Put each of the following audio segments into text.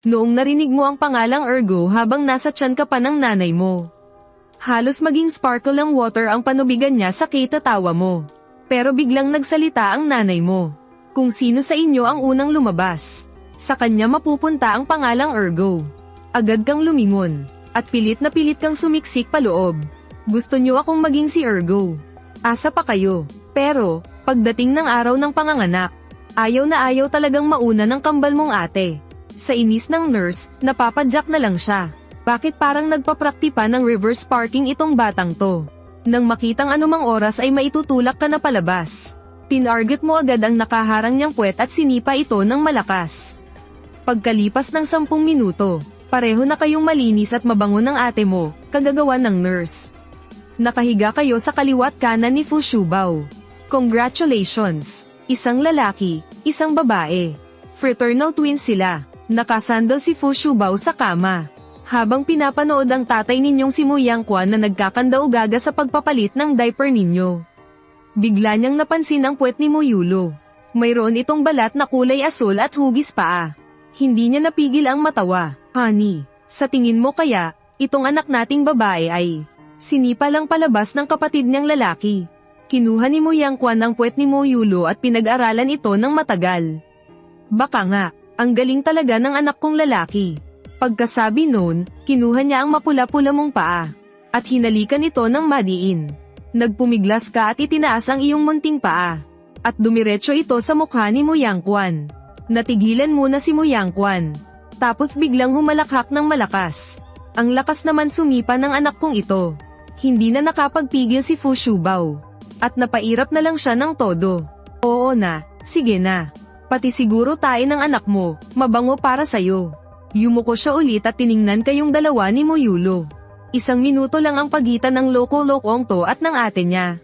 Noong narinig mo ang pangalang Ergo habang nasa tiyan ka pa ng nanay mo. Halos maging sparkle ang water ang panubigan niya sa kitatawa mo. Pero biglang nagsalita ang nanay mo. Kung sino sa inyo ang unang lumabas, sa kanya mapupunta ang pangalang Ergo. Agad kang lumingon, at pilit kang sumiksik paloob. Gusto niyo akong maging si Ergo. Asa pa kayo. Pero, pagdating ng araw ng panganganak, ayaw na ayaw talagang mauna ng kambal mong ate. Sa inis ng nurse, napapadyak na lang siya. Bakit parang nagpaprakti pa ng reverse parking itong batang to? Nang makitang anumang oras ay maitutulak ka na palabas. Tinarget mo agad ang nakaharang niyang puwet at sinipa ito ng malakas. Pagkalipas ng 10 minuto, pareho na kayong malinis at mabango ng ate mo, kagagawa ng nurse. Nakahiga kayo sa kaliwat kanan ni Fu Shubao. Congratulations! Isang lalaki, isang babae. Fraternal twins sila. Nakasandal si Fu Shubao sa kama. Habang pinapanood ang tatay ninyong si Mu Yangquan na nagkakandaugaga sa pagpapalit ng diaper ninyo. Bigla niyang napansin ang puwet ni Mu Yulo. Mayroon itong balat na kulay asul at hugis paa. Hindi niya napigil ang matawa. Honey, sa tingin mo kaya, itong anak nating babae ay sinipa lang palabas ng kapatid niyang lalaki. Kinuha ni Mu Yangquan ang puwet ni Mu Yulo at pinag-aralan ito ng matagal. Baka nga. Ang galing talaga ng anak kong lalaki. Pagkasabi noon, kinuha niya ang mapula-pula mong paa. At hinalikan ito ng madiin. Nagpumiglas ka at itinaas ang iyong munting paa. At dumiretso ito sa mukha ni Mu Yangquan. Natigilan muna si Mu Yangquan. Tapos biglang humalakhak ng malakas. Ang lakas naman sumipa ng anak kong ito. Hindi na nakapagpigil si Fu Shubao. At napairap na lang siya ng todo. Oo na, sige na. Pati siguro tayo ng anak mo, mabango para sayo. Yumuko siya ulit at tiningnan kayong dalawa ni Mu Yulo. 1 minuto lang ang pagitan ng loko-lokong to at ng ate niya.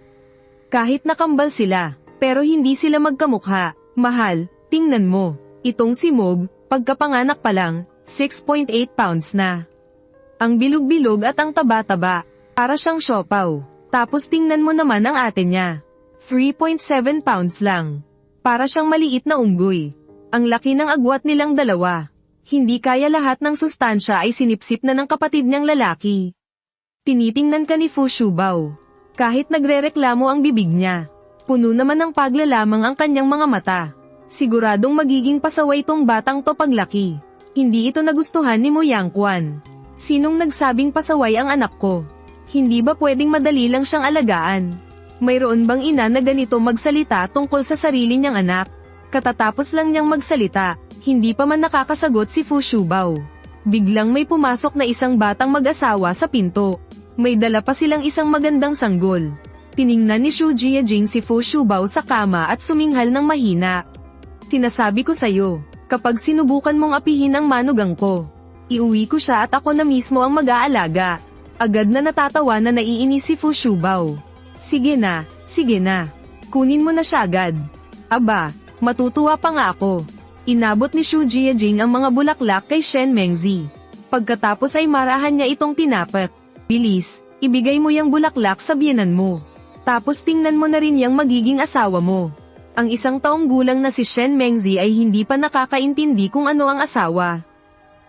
Kahit nakambal sila, pero hindi sila magkamukha. Mahal, tingnan mo. Itong si Mob, pagkapanganak pa lang, 6.8 pounds na. Ang bilog-bilog at ang taba-taba, para siyang siopaw. Tapos tingnan mo naman ang ate niya. 3.7 pounds lang. Para siyang maliit na unggoy. Ang laki ng agwat nilang dalawa. Hindi kaya lahat ng sustansya ay sinipsip na ng kapatid niyang lalaki. Tinitingnan ka ni Fu Shubao. Kahit nagrereklamo ang bibig niya. Puno naman ng paglalamang ang kanyang mga mata. Siguradong magiging pasaway tong batang to paglaki. Hindi ito nagustuhan ni Mu Yangquan. Sinong nagsabing pasaway ang anak ko? Hindi ba pwedeng madali lang siyang alagaan? Mayroon bang ina na ganito magsalita tungkol sa sarili niyang anak? Katatapos lang niyang magsalita, hindi pa man nakakasagot si Fu Shubao. Biglang may pumasok na isang batang mag-asawa sa pinto. May dala pa silang isang magandang sanggol. Tiningnan ni Xu Jiajing si Fu Shubao sa kama at suminghal ng mahina. Sinasabi ko sa'yo, kapag sinubukan mong apihin ang manugang ko, iuwi ko siya at ako na mismo ang mag-aalaga. Agad na natatawa na naiinis si Fu Shubao. Sige na, sige na. Kunin mo na siya agad. Aba, matutuwa pa nga ako. Inabot ni Xu Jiajing ang mga bulaklak kay Shen Mengzi. Pagkatapos ay marahan niya itong tinapak. Bilis, ibigay mo yung bulaklak sa biyenan mo. Tapos tingnan mo na rin yung magiging asawa mo. Ang 1 taong gulang na si Shen Mengzi ay hindi pa nakakaintindi kung ano ang asawa.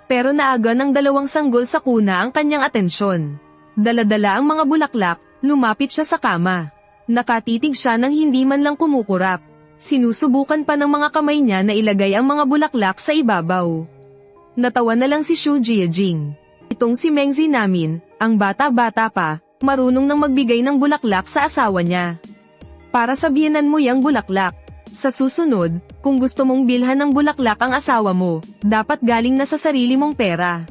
Pero naaga ng 2 sanggol sa kuna ang kanyang atensyon. Dala-dala ang mga bulaklak. Lumapit siya sa kama. Nakatitig siya nang hindi man lang kumukurap. Sinusubukan pa ng mga kamay niya na ilagay ang mga bulaklak sa ibabaw. Natawa na lang si Xu Jiajing. Itong si Mengzi namin, ang bata-bata pa, marunong nang magbigay ng bulaklak sa asawa niya. Para sa biyenan mo yang bulaklak. Sa susunod, kung gusto mong bilhan ng bulaklak ang asawa mo, dapat galing na sa sarili mong pera.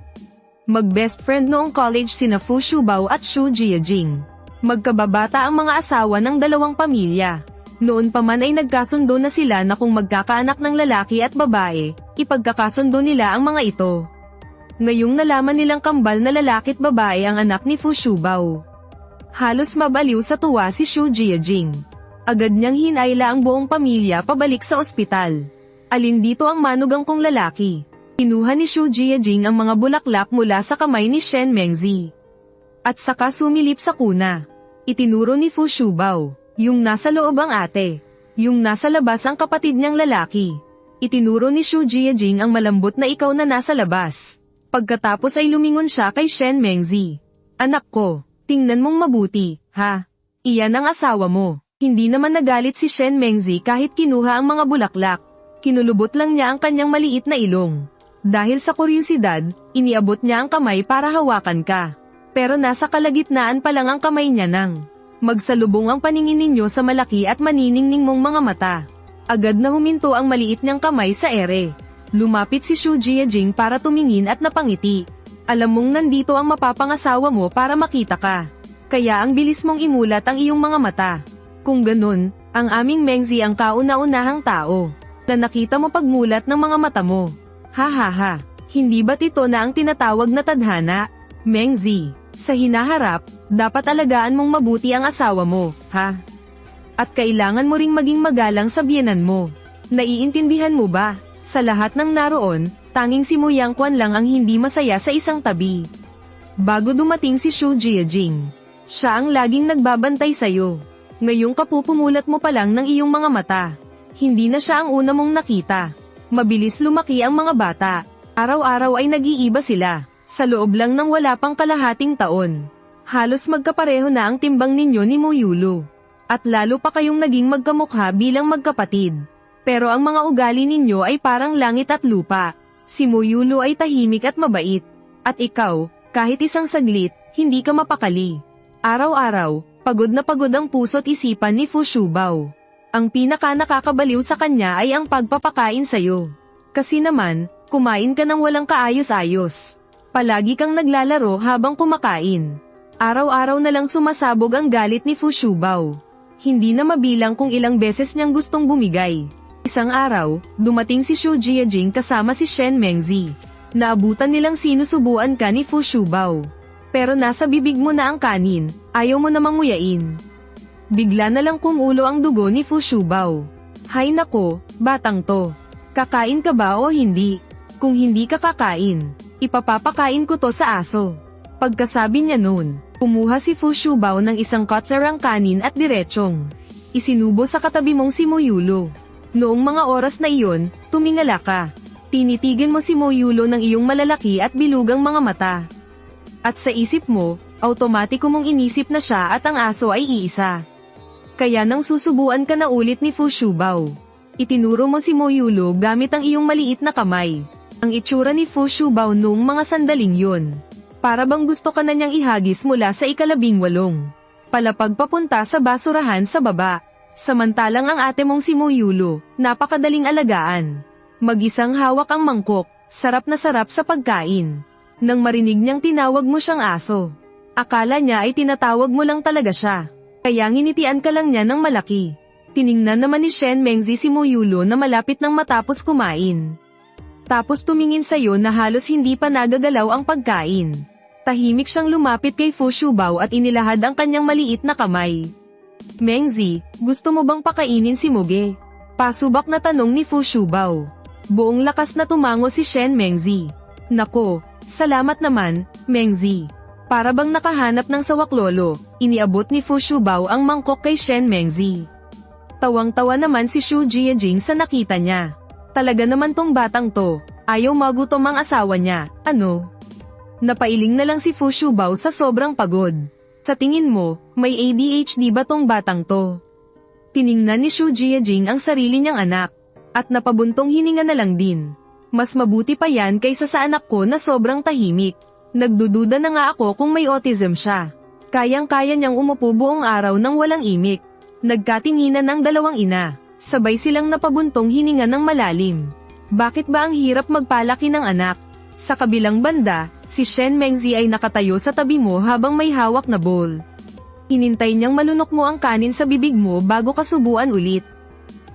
Mag-best friend noong college sina Fu Shubao at Xu Jiajing. Magkababata ang mga asawa ng 2 pamilya. Noon pa man ay nagkasundo na sila na kung magkakaanak ng lalaki at babae, ipagkakasundo nila ang mga ito. Ngayong nalaman nilang kambal na lalaki at babae ang anak ni Fu Shubao. Halos mabaliw sa tuwa si Xu Jiajing. Agad niyang hinayla ang buong pamilya pabalik sa ospital. Alin dito ang manugang kong lalaki? Kinuha ni Xu Jiajing ang mga bulaklak mula sa kamay ni Shen Mengzi. At saka sumilip sa kuna. Itinuro ni Fu Shubao, yung nasa loob ang ate, yung nasa labas ang kapatid niyang lalaki. Itinuro ni Shu Jiajing ang malambot na ikaw na nasa labas. Pagkatapos ay lumingon siya kay Shen Mengzi. Anak ko, tingnan mong mabuti, ha? Iyan ang asawa mo. Hindi naman nagalit si Shen Mengzi kahit kinuha ang mga bulaklak. Kinulubot lang niya ang kanyang maliit na ilong. Dahil sa kuryosidad, iniabot niya ang kamay para hawakan ka. Pero nasa kalagitnaan pa lang ang kamay niya nang magsalubong ang paningin ninyo sa malaki at maniningning mong mga mata. Agad na huminto ang maliit niyang kamay sa ere. Lumapit si Shu Jiajing para tumingin at napangiti. Alam mong nandito ang mapapangasawa mo para makita ka. Kaya ang bilis mong imulat ang iyong mga mata. Kung ganun, ang aming Mengzi ang kauna-unahang tao na nakita mo pagmulat ng mga mata mo. Ha ha ha, hindi ba't ito na ang tinatawag na tadhana? Mengzi, sa hinaharap, dapat alagaan mong mabuti ang asawa mo, ha? At kailangan mo ring maging magalang sa biyenan mo. Naiintindihan mo ba? Sa lahat ng naroon, tanging si Mo Yangquan lang ang hindi masaya sa isang tabi. Bago dumating si Shu Jiajing, siya ang laging nagbabantay sa'yo. Ngayong kapupumulat mo pa lang ng iyong mga mata. Hindi na siya ang una mong nakita. Mabilis lumaki ang mga bata. Araw-araw ay nag-iiba sila. Sa loob lang ng wala pang kalahating taon. Halos magkapareho na ang timbang ninyo ni Mo Yulu. At lalo pa kayong naging magkamukha bilang magkapatid. Pero ang mga ugali ninyo ay parang langit at lupa. Si Mo Yulu ay tahimik at mabait. At ikaw, kahit isang saglit, hindi ka mapakali. Araw-araw, pagod na pagod ang puso't isipan ni Fu Shubao. Ang pinaka nakakabaliw sa kanya ay ang pagpapakain sa'yo. Kasi naman, kumain ka ng walang kaayos-ayos. Palagi kang naglalaro habang kumakain. Araw-araw na lang sumasabog ang galit ni Fu Shubao. Hindi na mabilang kung ilang beses niyang gustong bumigay. Isang araw, dumating si Shu Jiajing kasama si Shen Mengzi. Naabutan nilang sinusubuan ka ni Fu Shubao. Pero nasa bibig mo na ang kanin, ayaw mo namang nguyain. Bigla na lang kumulo ang dugo ni Fu Shubao. Hay nako, batang to. Kakain ka ba o hindi? Kung hindi ka kakain, ipapapakain ko to sa aso. Pagkasabi niya noon, kumuha si Fu Shubao ng isang katsarang kanin at diretsyong isinubo sa katabi mong si Mo Yulu. Noong mga oras na iyon, tumingala ka. Tinitigan mo si Mo Yulu ng iyong malalaki at bilugang mga mata. At sa isip mo, automatiko mong inisip na siya at ang aso ay iisa. Kaya nang susubuan ka na ulit ni Fu Shubao, itinuro mo si Mo Yulu gamit ang iyong maliit na kamay. Ang itsura ni Fu Shubao noong mga sandaling yun. Para bang gusto ka na niyang ihagis mula sa 18. Palapag papunta sa basurahan sa baba. Samantalang ang ate mong si Mo Yulu, napakadaling alagaan. Mag-isang hawak ang mangkok, sarap na sarap sa pagkain. Nang marinig niyang tinawag mo siyang aso, akala niya ay tinatawag mo lang talaga siya. Kaya nginitian ka lang niya ng malaki. Tiningnan naman ni Shen Mengzi si Mo Yulu na malapit nang matapos kumain. Tapos tumingin sa'yo na halos hindi pa nagagalaw ang pagkain. Tahimik siyang lumapit kay Fu Shubao at inilahad ang kanyang maliit na kamay. Mengzi, gusto mo bang pakainin si Muge? Pasubak na tanong ni Fu Shubao. Buong lakas na tumango si Shen Mengzi. Nako, salamat naman, Mengzi. Para bang nakahanap ng sawaklolo, iniabot ni Fu Shubao ang mangkok kay Shen Mengzi. Tawang-tawa naman si Shu Jiajing sa nakita niya. Talaga naman tong batang to, ayaw magutom ang asawa niya, ano? Napailing na lang si Fu Shubao sa sobrang pagod. Sa tingin mo, may ADHD ba tong batang to? Tiningnan ni Shu Jiajing ang sarili niyang anak, at napabuntong hininga na lang din. Mas mabuti pa yan kaysa sa anak ko na sobrang tahimik. Nagdududa na nga ako kung may autism siya. Kayang-kaya niyang umupo buong araw nang walang imik. Nagkatinginan ang dalawang ina. Sabay silang napabuntong hininga ng malalim. Bakit ba ang hirap magpalaki ng anak? Sa kabilang banda, si Shen Mengzi ay nakatayo sa tabi mo habang may hawak na bowl. Hinintay niyang malunok mo ang kanin sa bibig mo bago ka subuan ulit.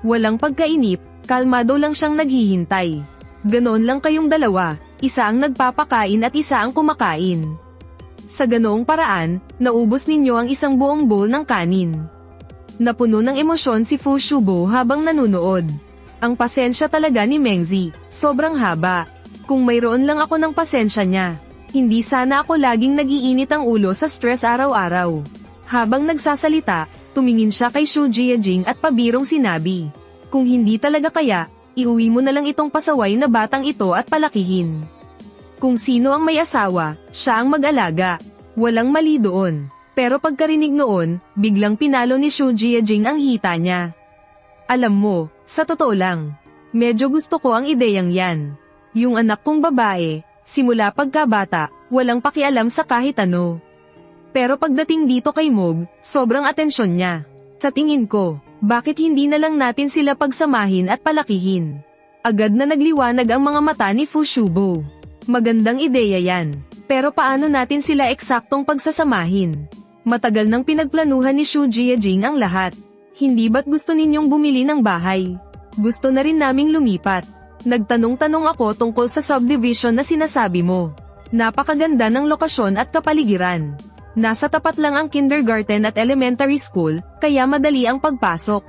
Walang pagkainip, kalmado lang siyang naghihintay. Ganoon lang kayong dalawa, isa ang nagpapakain at isa ang kumakain. Sa ganoong paraan, naubos ninyo ang isang buong bowl ng kanin. Napuno ng emosyon si Fu Shubao habang nanunood. Ang pasensya talaga ni Mengzi, sobrang haba. Kung mayroon lang ako ng pasensya niya, hindi sana ako laging nagiinit ang ulo sa stress araw-araw. Habang nagsasalita, tumingin siya kay Shu Jiajing at pabirong sinabi, kung hindi talaga kaya, Iuwi mo na lang itong pasaway na batang ito at palakihin. Kung sino ang may asawa, siya ang mag-alaga. Walang mali doon. Pero pagkarinig noon, biglang pinalo ni Xu Jiajing ang hita niya. Alam mo, sa totoo lang, medyo gusto ko ang ideyang yan. Yung anak kong babae, simula pagkabata, walang pakialam sa kahit ano. Pero pagdating dito kay Mog, sobrang atensyon niya. Sa tingin ko, bakit hindi na lang natin sila pagsamahin at palakihin? Agad na nagliwanag ang mga mata ni Fu Shubo. Magandang ideya yan. Pero paano natin sila eksaktong pagsasamahin? Matagal nang pinagplanuhan ni Xu Jiajing ang lahat. Hindi ba't gusto ninyong bumili ng bahay? Gusto na rin naming lumipat. Nagtanong-tanong ako tungkol sa subdivision na sinasabi mo. Napakaganda ng lokasyon at kapaligiran. Nasa tapat lang ang kindergarten at elementary school, kaya madali ang pagpasok.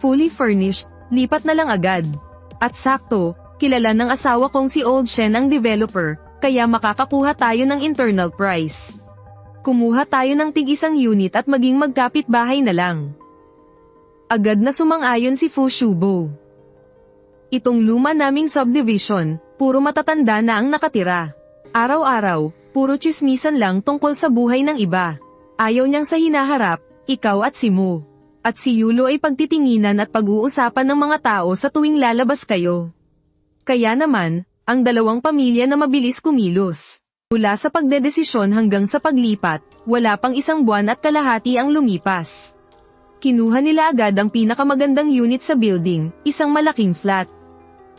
Fully furnished, lipat na lang agad. At sakto, kilala ng asawa kong si Old Shen ang developer, kaya makakakuha tayo ng internal price. Kumuha tayo ng tig-isang unit at maging magkapit-bahay na lang. Agad na sumang-ayon si Fu Shubo. Itong luma naming subdivision, puro matatanda na ang nakatira. Araw-araw, puro tsismisan lang tungkol sa buhay ng iba. Ayaw niyang sa hinaharap, ikaw at si Mu. At si Yulo ay pagtitinginan at pag-uusapan ng mga tao sa tuwing lalabas kayo. Kaya naman, ang dalawang pamilya na mabilis kumilos. Mula sa pagdedesisyon hanggang sa paglipat, wala pang isang buwan at kalahati ang lumipas. Kinuha nila agad ang pinakamagandang unit sa building, isang malaking flat.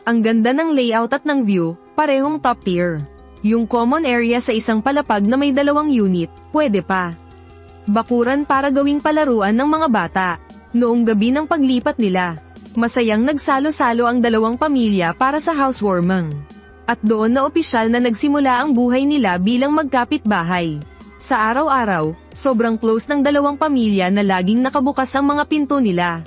Ang ganda ng layout at ng view, parehong top tier. Yung common area sa isang palapag na may 2 unit, pwede pa. Bakuran para gawing palaruan ng mga bata. Noong gabi ng paglipat nila, masayang nagsalo-salo ang dalawang pamilya para sa housewarming. At doon na opisyal na nagsimula ang buhay nila bilang magkapit-bahay. Sa araw-araw, sobrang close ng dalawang pamilya na laging nakabukas ang mga pinto nila.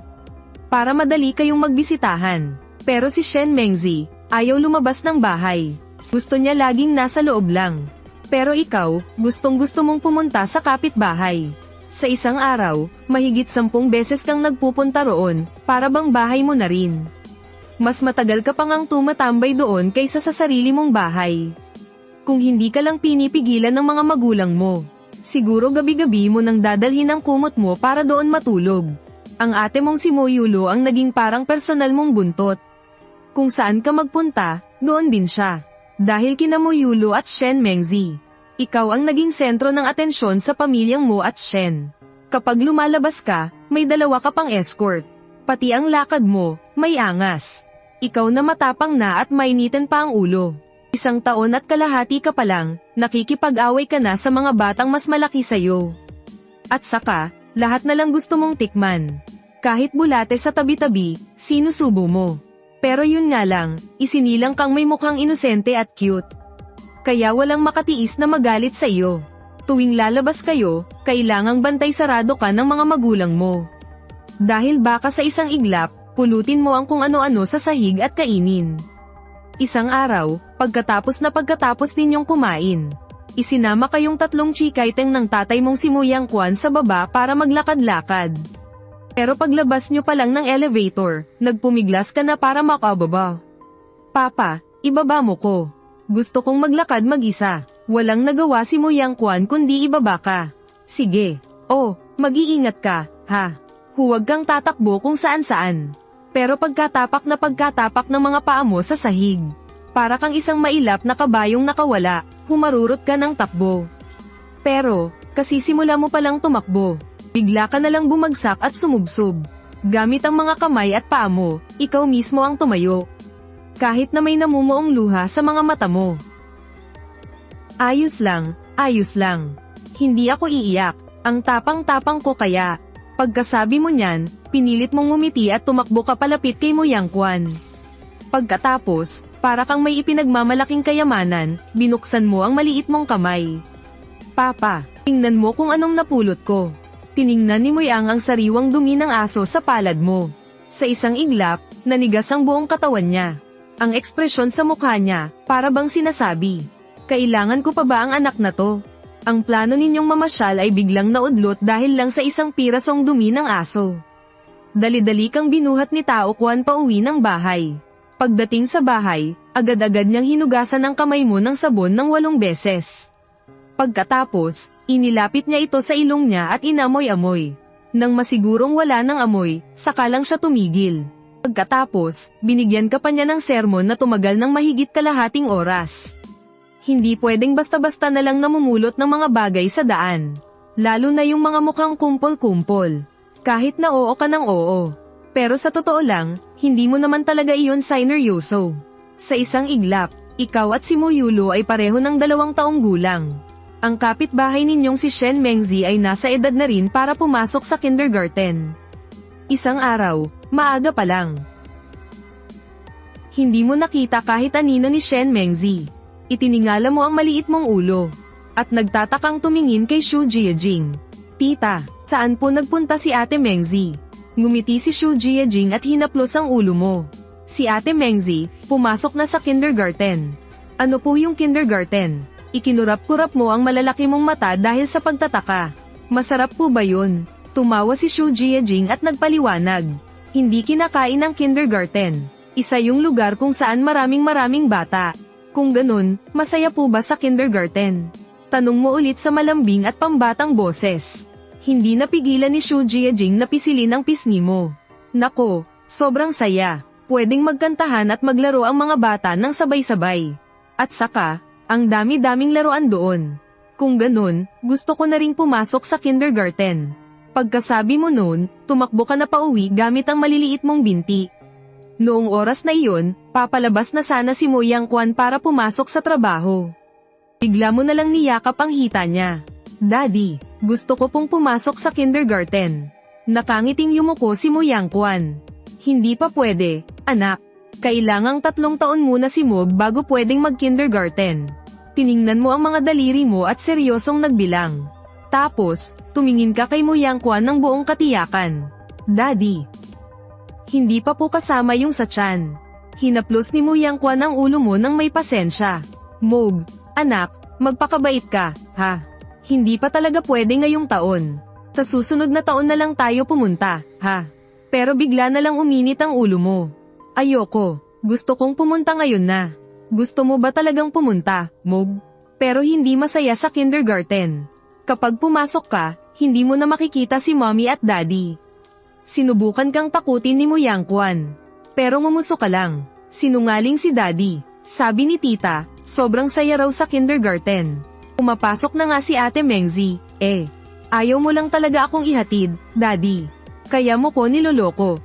Para madali kayong magbisitahan. Pero si Shen Mengzi, ayaw lumabas ng bahay. Gusto niya laging nasa loob lang. Pero ikaw, gustong-gusto mong pumunta sa kapitbahay. Sa isang araw, mahigit 10 beses kang nagpupunta roon, para bang bahay mo na rin. Mas matagal ka pang ang tumatambay doon kaysa sa sarili mong bahay. Kung hindi ka lang pinipigilan ng mga magulang mo, siguro gabi-gabi mo nang dadalhin ang kumot mo para doon matulog. Ang ate mong si Mo Yulo ang naging parang personal mong buntot. Kung saan ka magpunta, doon din siya. Dahil kina Mo Yulo at Shen Mengzi, ikaw ang naging sentro ng atensyon sa pamilyang Mo at Shen. Kapag lumalabas ka, may 2 ka pang escort. Pati ang lakad mo, may angas. Ikaw na matapang na at mainitan pa ang ulo. 1 taon at kalahati ka pa lang, nakikipag-away ka na sa mga batang mas malaki sa'yo. At saka, lahat na lang gusto mong tikman. Kahit bulate sa tabi-tabi, sinusubo mo. Pero yun nga lang, isinilang kang may mukhang inosente at cute. Kaya walang makatiis na magalit sa iyo. Tuwing lalabas kayo, kailangang bantay sarado ka ng mga magulang mo. Dahil baka sa isang iglap, pulutin mo ang kung ano-ano sa sahig at kainin. Isang araw, pagkatapos ninyong kumain, isinama kayong 3 chikaiteng ng tatay mong si Muyang Kwan sa baba para maglakad-lakad. Pero paglabas nyo pa lang ng elevator, nagpumiglas ka na para makababa. Papa, ibaba mo ko. Gusto kong maglakad mag-isa. Walang nagawa si Muyang Kwan kundi ibaba ka. Sige. Oh, mag-iingat ka, ha? Huwag kang tatakbo kung saan-saan. Pero pagkatapak ng mga paa mo sa sahig. Para kang isang mailap na kabayong nakawala, humarurot ka ng takbo. Pero, kasisimula mo palang tumakbo. Bigla ka na lang bumagsak at sumubsob. Gamit ang mga kamay at paa mo, ikaw mismo ang tumayo. Kahit na may namumuong luha sa mga mata mo. Ayos lang, ayos lang. Hindi ako iiyak, ang tapang-tapang ko kaya. Pagkasabi mo niyan, pinilit mong ngumiti at tumakbo ka palapit kay Muyang Kwan. Pagkatapos, para kang may ipinagmamalaking kayamanan, binuksan mo ang maliit mong kamay. Papa, tingnan mo kung anong napulot ko. Tiningnan ni Muyang ang sariwang dumi ng aso sa palad mo. Sa isang iglap, nanigas ang buong katawan niya. Ang ekspresyon sa mukha niya, para bang sinasabi, kailangan ko pa ba ang anak na to? Ang plano ninyong mamasyal ay biglang naudlot dahil lang sa isang pirasong dumi ng aso. Dali-dali kang binuhat ni Tao Kwan pauwi ng bahay. Pagdating sa bahay, agad-agad niyang hinugasan ang kamay mo ng sabon ng 8 beses. Pagkatapos, inilapit niya ito sa ilong niya at inamoy-amoy. Nang masigurong wala ng amoy, saka lang siya tumigil. Pagkatapos, binigyan ka pa niya ng sermon na tumagal ng mahigit kalahating oras. Hindi pwedeng basta-basta na lang namumulot ng mga bagay sa daan. Lalo na yung mga mukhang kumpol-kumpol. Kahit na oo ka ng oo. Pero sa totoo lang, hindi mo naman talaga iyon sineryoso. Sa isang iglap, ikaw at si Moyulo ay pareho ng 2 taong gulang. Ang kapitbahay ninyong si Shen Mengzi ay nasa edad na rin para pumasok sa kindergarten. Isang araw, maaga pa lang. Hindi mo nakita kahit anino ni Shen Mengzi. Itiningala mo ang maliit mong ulo. At nagtatakang tumingin kay Xu Jiajing. Tita, saan po nagpunta si Ate Mengzi? Ngumiti si Xu Jiajing at hinaplos ang ulo mo. Si Ate Mengzi, pumasok na sa kindergarten. Ano po yung kindergarten? Ikinurap-kurap mo ang malalaki mong mata dahil sa pagtataka. Masarap po ba yun? Tumawa si Xu Jiajing at nagpaliwanag. Hindi kinakain ng kindergarten. Isa yung lugar kung saan maraming bata. Kung ganun, masaya po ba sa kindergarten? Tanong mo ulit sa malambing at pambatang boses. Hindi napigilan ni Xu Jiajing na pisilin ang pisngi mo. Nako, sobrang saya. Pwedeng magkantahan at maglaro ang mga bata ng sabay-sabay. At saka, ang dami-daming laruan doon. Kung ganun, gusto ko na ring pumasok sa kindergarten. Pagkasabi mo noon, tumakbo ka na pauwi gamit ang maliliit mong binti. Noong oras na iyon, papalabas na sana si Mo Yangquan para pumasok sa trabaho. Bigla mo na lang niyakap ang hita niya. Daddy, gusto ko pong pumasok sa kindergarten. Nakangiting yumuko si Mo Yangquan. Hindi pa pwede, anak. Kailangang 3 taon muna si Mog bago pwedeng mag-kindergarten. Tiningnan mo ang mga daliri mo at seryosong nagbilang. Tapos, tumingin ka kay Mo Yangquan ng buong katiyakan. Daddy. Hindi pa po kasama yung sa tiyan. Hinaplos ni Mo Yangquan ang ulo mo nang may pasensya. Mog, anak, magpakabait ka, ha? Hindi pa talaga pwede ngayong taon. Sa susunod na taon na lang tayo pumunta, ha? Pero bigla na lang uminit ang ulo mo. Ayoko, gusto kong pumunta ngayon na. Gusto mo ba talagang pumunta, Mog? Pero hindi masaya sa kindergarten. Kapag pumasok ka, hindi mo na makikita si mommy at daddy. Sinubukan kang takutin ni Mo Yangquan. Pero ngumuso ka lang. Sinungaling si daddy. Sabi ni tita, sobrang saya raw sa kindergarten. Pumapasok na nga si Ate Mengzi, ayaw mo lang talaga akong ihatid, daddy. Kaya mo ko niloloko,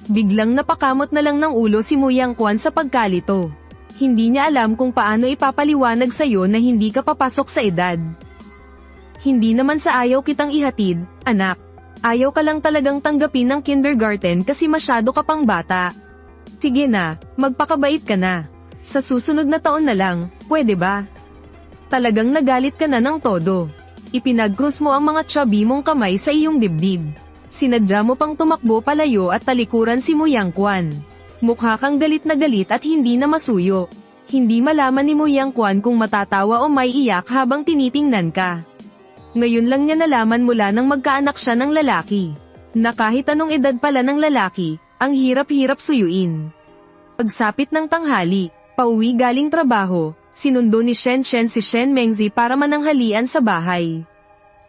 Biglang napakamot na lang ng ulo si Mo Yangquan sa pagkalito. Hindi niya alam kung paano ipapaliwanag sa'yo na hindi ka papasok sa edad. Hindi naman sa ayaw kitang ihatid, anak. Ayaw ka lang talagang tanggapin ng kindergarten kasi masyado ka pang bata. Sige na, magpakabait ka na. Sa susunod na taon na lang, pwede ba? Talagang nagalit ka na ng todo. Ipinag-cross mo ang mga chubby mong kamay sa iyong dibdib. Sinadya mo pang tumakbo palayo at talikuran si Mo Yangquan. Mukha kang galit na galit at hindi na masuyo. Hindi malaman ni Mo Yangquan kung matatawa o may iyak habang tinitingnan ka. Ngayon lang niya nalaman mula nang magkaanak siya ng lalaki. Na kahit anong edad pala ng lalaki, ang hirap-hirap suyuin. Pagsapit ng tanghali, pauwi galing trabaho, sinundo ni Shen si Shen Mengzi para mananghalian sa bahay.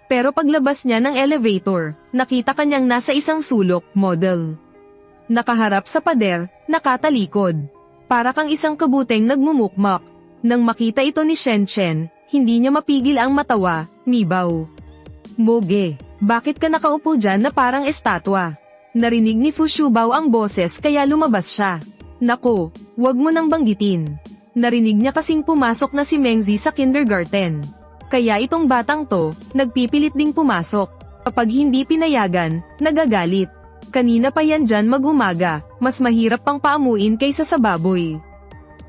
Pero paglabas niya ng elevator, nakita kanyang nasa isang sulok, model. Nakaharap sa pader, nakatalikod. Para kang isang kabuteng nagmumukmak. Nang makita ito ni Shen, hindi niya mapigil ang matawa, mibaw. Moge, bakit ka nakaupo dyan na parang estatwa? Narinig ni Fu Shubao ang boses kaya lumabas siya. Nako, wag mo nang banggitin. Narinig niya kasing pumasok na si Mengzi sa kindergarten. Kaya itong batang to, nagpipilit ding pumasok. Kapag hindi pinayagan, nagagalit. Kanina pa yan dyan mag-umaga, mas mahirap pang paamuin kaysa sa baboy.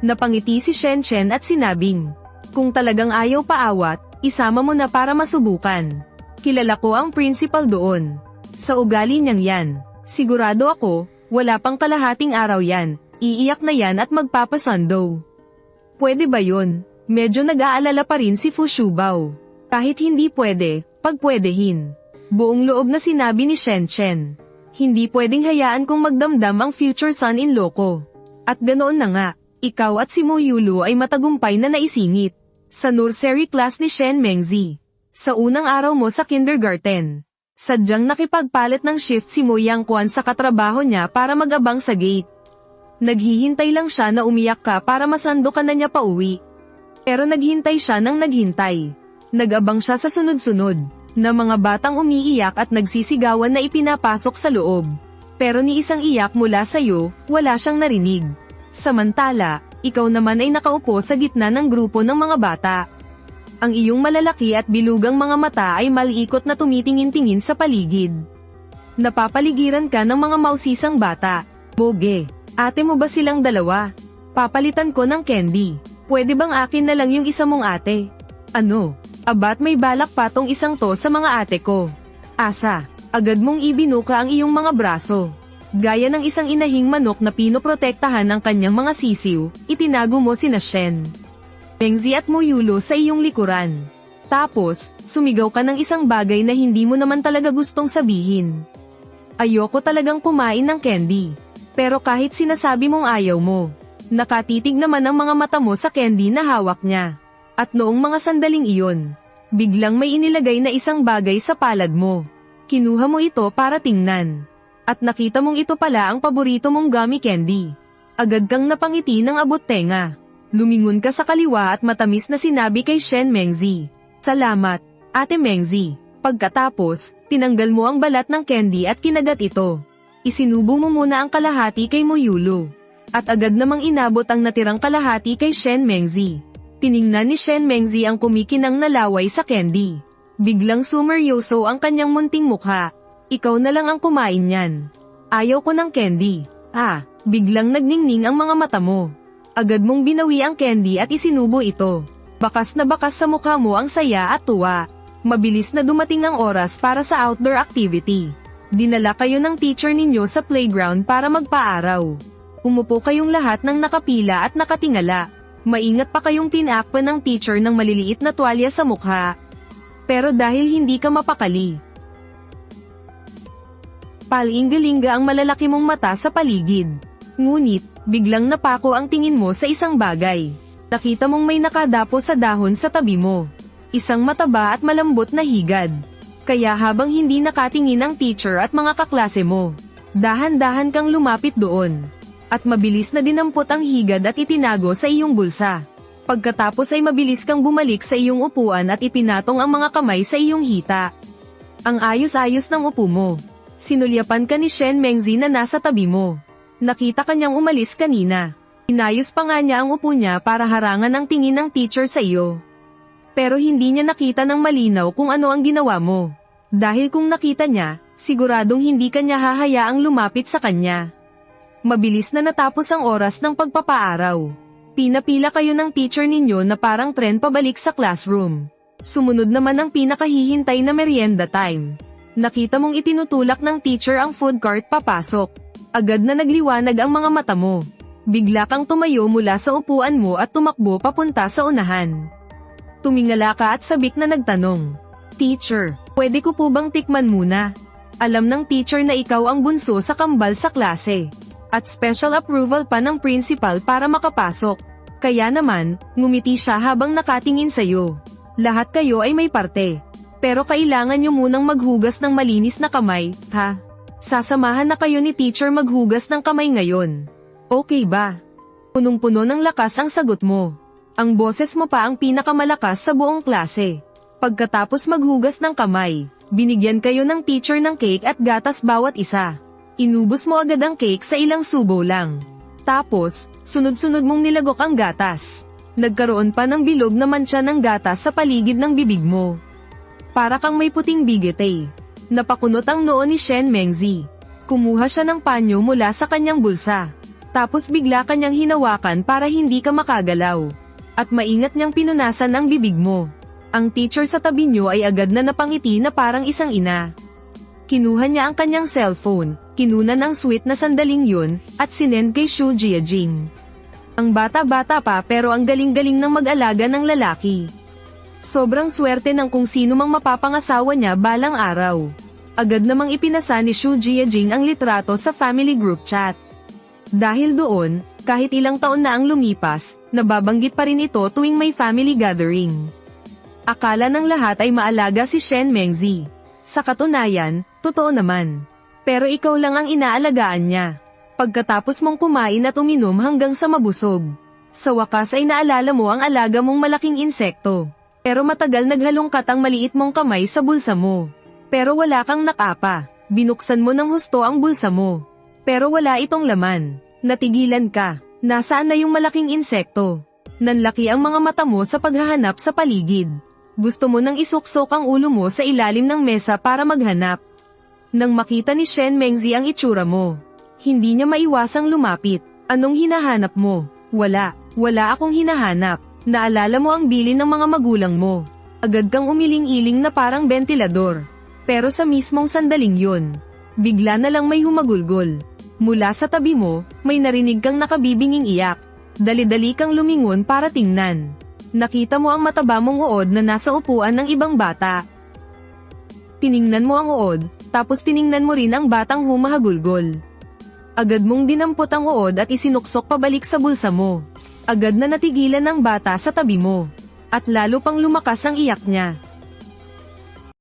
Napangiti si Shen at sinabing, kung talagang ayaw paawat, isama mo na para masubukan. Kilala ko ang principal doon. Sa ugali niyang yan, sigurado ako, wala pang kalahating araw yan, iiyak na yan at magpapasando. Pwede ba yun? Medyo nag-aalala pa rin si Fu Shubao. Kahit hindi pwede, pagpwedehin. Buong loob na sinabi ni Shen. Hindi pwedeng hayaan kung magdamdam ang future son-in-law ko. At ganoon na nga, ikaw at si Mo Yulu ay matagumpay na naisingit sa nursery class ni Shen Mengzi. Sa unang araw mo sa kindergarten, sadyang nakipagpalit ng shift si Mo Yangquan sa katrabaho niya para mag-abang sa gate. Naghihintay lang siya na umiyak ka para masando ka na niya pauwi. Pero naghintay siya ng naghintay. Nag-abang siya sa sunod-sunod na mga batang umiiyak at nagsisigawan na ipinapasok sa loob. Pero ni isang iyak mula sa'yo, wala siyang narinig. Samantala, ikaw naman ay nakaupo sa gitna ng grupo ng mga bata. Ang iyong malalaki at bilugang mga mata ay malikot na tumitingin-tingin sa paligid. Napapaligiran ka ng mga mausisang bata. Boge, ate mo ba silang dalawa? Papalitan ko ng candy. Pwede bang akin na lang yung isa mong ate? Ano? Abat may balak pa tong isang to sa mga ate ko. Asa, agad mong ibinuka ang iyong mga braso. Gaya ng isang inahing manok na pinoprotektahan ng kanyang mga sisiw, itinago mo sina Shen Mengzi at Mo Yulu sa iyong likuran. Tapos, sumigaw ka ng isang bagay na hindi mo naman talaga gustong sabihin. Ayoko talagang kumain ng candy. Pero kahit sinasabi mong ayaw mo, nakatitig naman ang mga mata mo sa candy na hawak niya. At noong mga sandaling iyon, biglang may inilagay na isang bagay sa palad mo. Kinuha mo ito para tingnan. At nakita mong ito pala ang paborito mong gummy candy. Agad kang napangiti ng abot tenga. Lumingon ka sa kaliwa at matamis na sinabi kay Shen Mengzi. Salamat, Ate Mengzi. Pagkatapos, tinanggal mo ang balat ng candy at kinagat ito. Isinubo mo muna ang kalahati kay Mo Yulu. At agad namang inabot ang natirang kalahati kay Shen Mengzi. Tiningnan ni Shen Mengzi ang kumikinang na laway sa candy. Biglang sumeryoso ang kanyang munting mukha. Ikaw na lang ang kumain niyan. Ayaw ko ng candy. Biglang nagningning ang mga mata mo. Agad mong binawi ang candy at isinubo ito. Bakas na bakas sa mukha mo ang saya at tuwa. Mabilis na dumating ang oras para sa outdoor activity. Dinala kayo ng teacher ninyo sa playground para magpaaraw. Umupo kayong lahat ng nakapila at nakatingala. Maingat pa kayong tinakpan ng teacher ng maliliit na tuwalya sa mukha. Pero dahil hindi ka mapakali, palingalinga ang malalaki mong mata sa paligid. Ngunit, biglang napako ang tingin mo sa isang bagay. Nakita mong may nakadapo sa dahon sa tabi mo. Isang mataba at malambot na higad. Kaya habang hindi nakatingin ang teacher at mga kaklase mo, dahan-dahan kang lumapit doon. At mabilis na dinampot ang higad at itinago sa iyong bulsa. Pagkatapos ay mabilis kang bumalik sa iyong upuan at ipinatong ang mga kamay sa iyong hita. Ang ayos-ayos ng upo mo. Sinulyapan ka ni Shen Mengzi na nasa tabi mo. Nakita kanyang umalis kanina. Inayos pa nga niya ang upo niya para harangan ang tingin ng teacher sa iyo. Pero hindi niya nakita ng malinaw kung ano ang ginawa mo. Dahil kung nakita niya, siguradong hindi kanya hahayaang lumapit sa kanya. Mabilis na natapos ang oras ng pagpapaaraw. Pinapila kayo ng teacher ninyo na parang tren pabalik sa classroom. Sumunod naman ang pinakahihintay na merienda time. Nakita mong itinutulak ng teacher ang food cart papasok. Agad na nagliwanag ang mga mata mo. Bigla kang tumayo mula sa upuan mo at tumakbo papunta sa unahan. Tumingala ka at sabik na nagtanong, "Teacher, pwede ko po bang tikman muna?" Alam ng teacher na ikaw ang bunso sa kambal sa klase. At special approval pa ng principal para makapasok. Kaya naman, ngumiti siya habang nakatingin sa'yo. Lahat kayo ay may parte. Pero kailangan nyo munang maghugas ng malinis na kamay, ha? Sasamahan na kayo ni teacher maghugas ng kamay ngayon. Okay ba? Punong-puno ng lakas ang sagot mo. Ang boses mo pa ang pinakamalakas sa buong klase. Pagkatapos maghugas ng kamay, binigyan kayo ng teacher ng cake at gatas bawat isa. Inubos mo agad ang cake sa ilang subo lang. Tapos, sunod-sunod mong nilagok ang gatas. Nagkaroon pa ng bilog na mantsa ng gatas sa paligid ng bibig mo. Para kang may puting bigete. Napakunot ang noo ni Shen Mengzi. Kumuha siya ng panyo mula sa kanyang bulsa. Tapos bigla kanyang hinawakan para hindi ka makagalaw. At maingat niyang pinunasan ang bibig mo. Ang teacher sa tabi niyo ay agad na napangiti na parang isang ina. Kinuha niya ang kanyang cellphone, kinunan ang sweet na sandaling yun, at sinend kay Xu Jiajing. Ang bata-bata pa pero ang galing-galing ng mag-alaga ng lalaki. Sobrang swerte ng kung sino mang mapapangasawa niya balang araw. Agad namang ipinasa ni Xu Jiajing ang litrato sa family group chat. Dahil doon, Kahit ilang taon na ang lumipas, nababanggit pa rin ito tuwing may family gathering. Akala ng lahat ay maalaga si Shen Mengzi. Sa katunayan, totoo naman. Pero ikaw lang ang inaalagaan niya. Pagkatapos mong kumain at uminom hanggang sa mabusog. Sa wakas ay naalala mo ang alaga mong malaking insekto. Pero matagal naghalongkat ang maliit mong kamay sa bulsa mo. Pero wala kang nakapa. Binuksan mo ng husto ang bulsa mo. Pero wala itong laman. Natigilan ka. Nasaan na yung malaking insekto? Nanlaki ang mga mata mo sa paghahanap sa paligid. Gusto mo nang isuksok ang ulo mo sa ilalim ng mesa para maghanap. Nang makita ni Shen Mengzi ang itsura mo, hindi niya maiwasang lumapit. Anong hinahanap mo? Wala akong hinahanap. Naalala mo ang bilin ng mga magulang mo. Agad kang umiling-iling na parang bentilador. Pero sa mismong sandaling yun, bigla na lang may humagulgol. Mula sa tabi mo, may narinig kang nakabibinging iyak. Dali-dali kang lumingon para tingnan. Nakita mo ang mataba mong uod na nasa upuan ng ibang bata. Tiningnan mo ang uod, tapos tiningnan mo rin ang batang humahagulgol. Agad mong dinampot ang uod at isinuksok pabalik sa bulsa mo. Agad na natigilan ng bata sa tabi mo. At lalo pang lumakas ang iyak niya.